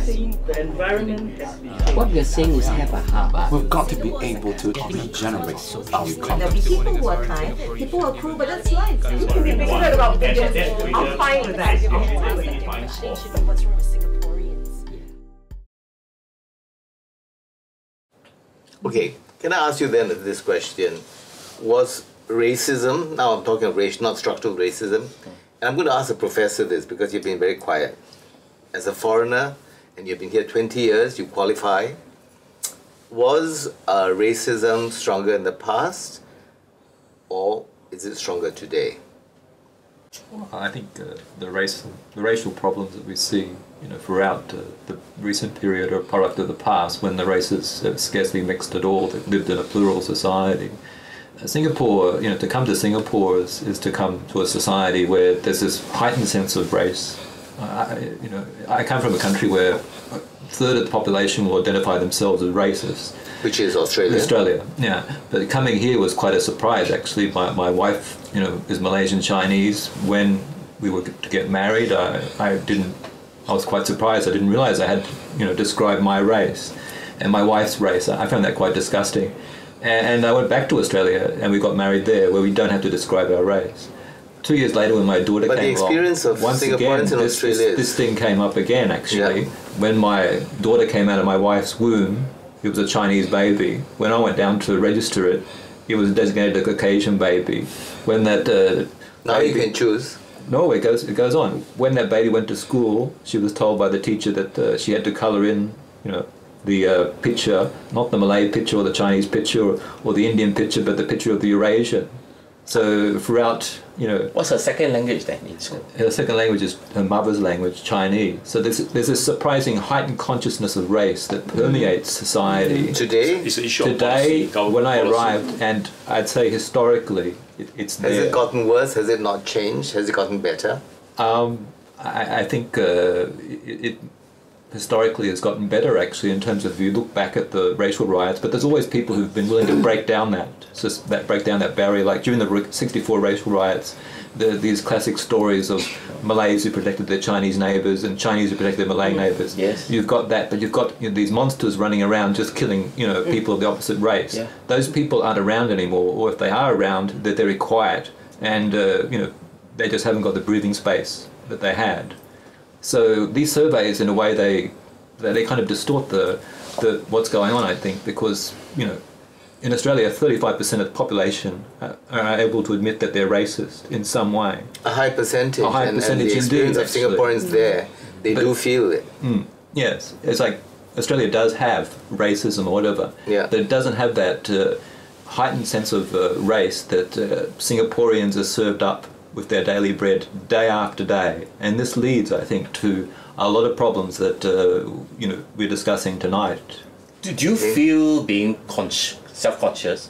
think the environment has been changed. What we're saying is have a heart. We've got to be able to regenerate our There'll be economy. people who are kind, people who are cruel, but that's life. You can be bigoted about billions. I'm fine with that. I'm fine with that. What's wrong with Singaporeans? Okay, can I ask you then this question? Was racism, now I'm talking of race, not structural racism, and I'm going to ask the professor this because you've been very quiet. As a foreigner, and you've been here 20 years, you qualify. Was racism stronger in the past, or is it stronger today? Well, I think the racial problems that we see, throughout the recent period are a product of the past, when the races scarcely mixed at all. They lived in a plural society. Singapore, to come to Singapore is to come to a society where there's this heightened sense of race. I come from a country where a third of the population will identify themselves as racist. Which is Australia? Australia, yeah. But coming here was quite a surprise, actually. My wife, is Malaysian Chinese. When we were to get married, I was quite surprised. I didn't realize I had to, describe my race and my wife's race. I found that quite disgusting. And I went back to Australia and we got married there, where we don't have to describe our race. 2 years later, when my daughter came along, the experience of once Singaporeans again, in Australia this thing came up again, actually. Yeah. When my daughter came out of my wife's womb, it was a Chinese baby. When I went down to register it, it was designated a Caucasian baby. When that now baby, you can choose. No, it goes on. When that baby went to school, she was told by the teacher that she had to colour in, the picture, not the Malay picture or the Chinese picture or the Indian picture, but the picture of the Eurasian. So throughout, What's her second language then in school? her second language is her mother's language, Chinese. So there's a surprising heightened consciousness of race that permeates society. Today? It's an issue of Today, policy, when I policy. arrived, and I'd say historically, it's there. Has it gotten worse? Has it not changed? Has it gotten better? I think it historically has gotten better, actually, in terms of if you look back at the racial riots, but there's always people who've been willing to break down that barrier. Like during the 64 racial riots, these classic stories of Malays who protected their Chinese neighbours and Chinese who protected their Malay neighbours. Yes. You've got that, but you've got these monsters running around just killing people of the opposite race. Yeah. Those people aren't around anymore, or if they are around, they're very quiet, and they just haven't got the breathing space that they had. So these surveys, in a way, they kind of distort the what's going on, I think, because in Australia, 35% of the population are able to admit that they're racist in some way. A high percentage. A high percentage, and the experience indeed, of Singaporeans there, they do feel it. Yes, it's like Australia does have racism or whatever, Yeah. but it doesn't have that heightened sense of race that Singaporeans are served up with their daily bread day after day, and this leads, I think, to a lot of problems that we're discussing tonight. Did you feel being self-conscious?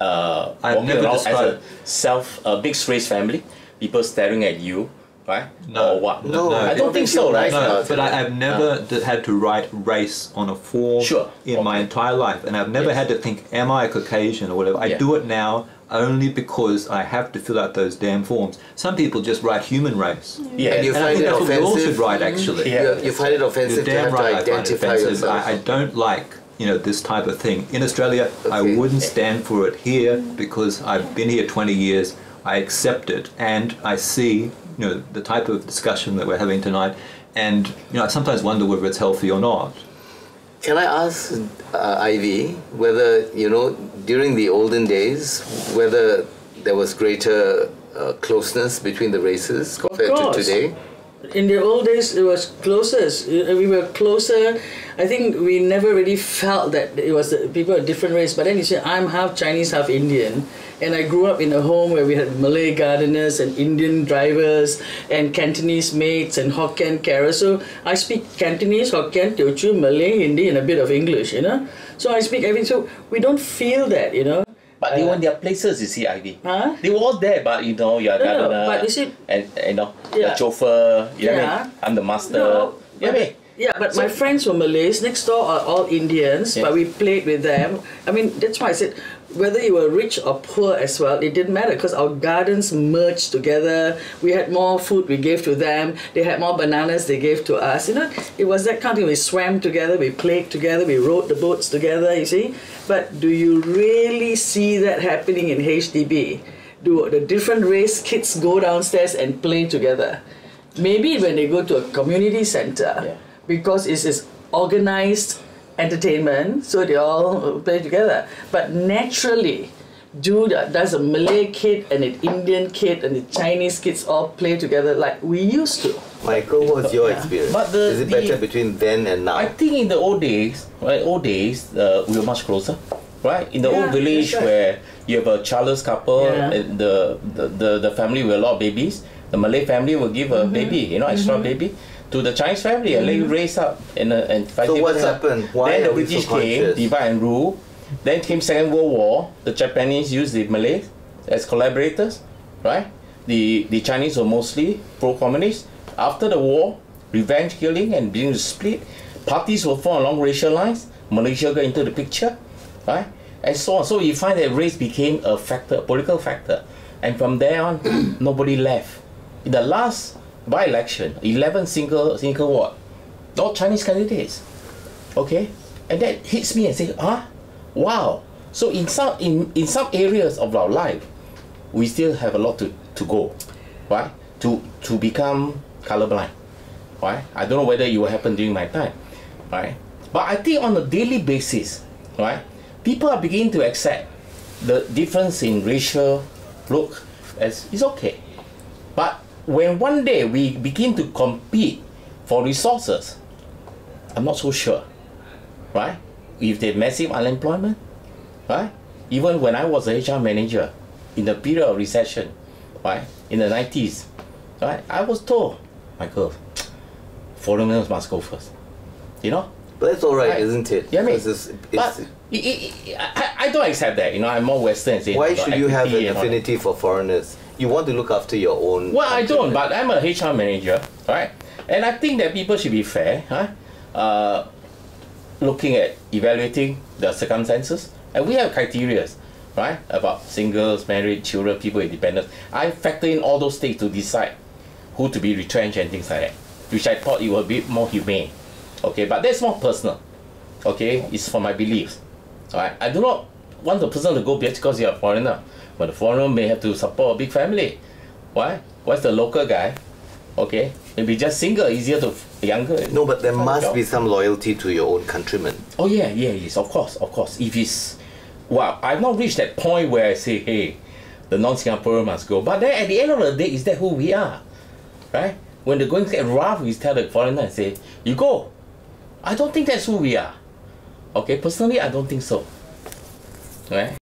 I've never as described a mixed race family, people staring at you, right? No. Or what? No, I don't think so, right? No, but I've never had to write race on a form in my entire life, and I've never had to think, am I a Caucasian or whatever. I do it now only because I have to fill out those damn forms. Some people just write human race. Yeah. And you And I find think it that's what we all should offensive? write, actually. Yeah. You find it offensive You're to damn have right, to I find it identify offensive. yourself? I don't like this type of thing. In Australia, I Okay. wouldn't stand for it here because I've been here 20 years. I accept it, and I see the type of discussion that we're having tonight, and I sometimes wonder whether it's healthy or not. Can I ask Ivy whether, during the olden days, whether there was greater closeness between the races compared to today? In the old days, it was closest. We were closer. I think we never really felt that it was people of different race. But then you say, I'm half Chinese, half Indian. And I grew up in a home where we had Malay gardeners and Indian drivers and Cantonese maids and Hokkien carers. So I speak Cantonese, Hokkien, Teochew, Malay, Hindi, and a bit of English, So I speak everything. So we don't feel that, But they were in their places, you see, Ivy. Huh? They were all there, but you're gardener, but you see, and the Yeah. chauffeur, you know what I Yeah. mean? I'm the master. No, You know what I mean? yeah, but my friends were Malays. Next door are all Indians, Yeah. but we played with them. I mean, that's why I said whether you were rich or poor as well, it didn't matter because our gardens merged together. We had more food we gave to them. They had more bananas they gave to us. You know, it was that kind of thing. We swam together, we played together, we rowed the boats together, you see. But do you really see that happening in HDB? Do the different race kids go downstairs and play together? Maybe when they go to a community center, because it is organized entertainment, so they all play together. But naturally, does a Malay kid and an Indian kid and the Chinese kids all play together like we used to? Michael, what's your experience? But Is it better between then and now? I think in the old days, right, we were much closer, right? In the old village where you have a childless couple, and the family with a lot of babies, the Malay family will give a baby, you know, extra baby, to the Chinese family and let you raise up and So what happened? Why then the are we British so came, conscious? divide and rule. Then came Second World War. The Japanese used the Malays as collaborators, right? The Chinese were mostly pro-communist. After the war, revenge killing and being split, parties were formed along racial lines. Malaysia got into the picture, right? And so on. So you find that race became a factor, a political factor. And from there on, nobody left. In the last by-election, 11 single ward, all Chinese candidates. Okay? And that hits me and say, wow. So in some areas of our life, we still have a lot to go, right? To become colorblind, right? I don't know whether it will happen during my time, right? But I think on a daily basis, right, people are beginning to accept the difference in racial look as it's okay. But when one day we begin to compete for resources, I'm not so sure, right? If there's massive unemployment, right? Even when I was a HR manager in the period of recession, right, in the 90s, right, I was told, Michael, foreigners must go first, you know? But that's all right, Right. isn't it? Yeah, I mean, Because but I don't accept that, you know, I'm more Western. Saying why about should you have equity an and all that. affinity for foreigners? You want to look after your own. Well, I don't, countrymen. but I'm a HR manager, right? And I think that people should be fair, looking at evaluating the circumstances. And we have criteria, right? About singles, married, children, people independent. I factor in all those things to decide who to be retrenched and things like that, which I thought it would be more humane. Okay, but that's more personal. Okay, it's for my beliefs. Right? I do not want the person to go just because you're a foreigner. But the foreigner may have to support a big family. Why? What's the local guy? Okay, maybe just single, easier to younger. No, but there find a must job. be some loyalty to your own countrymen. Oh yes, of course. If it's, well, I've not reached that point where I say, hey, the non-Singaporean must go. But then at the end of the day, is that who we are? Right? When they're going to get rough, we tell the foreigner and say, you go. I don't think that's who we are. Okay, personally, I don't think so. Right?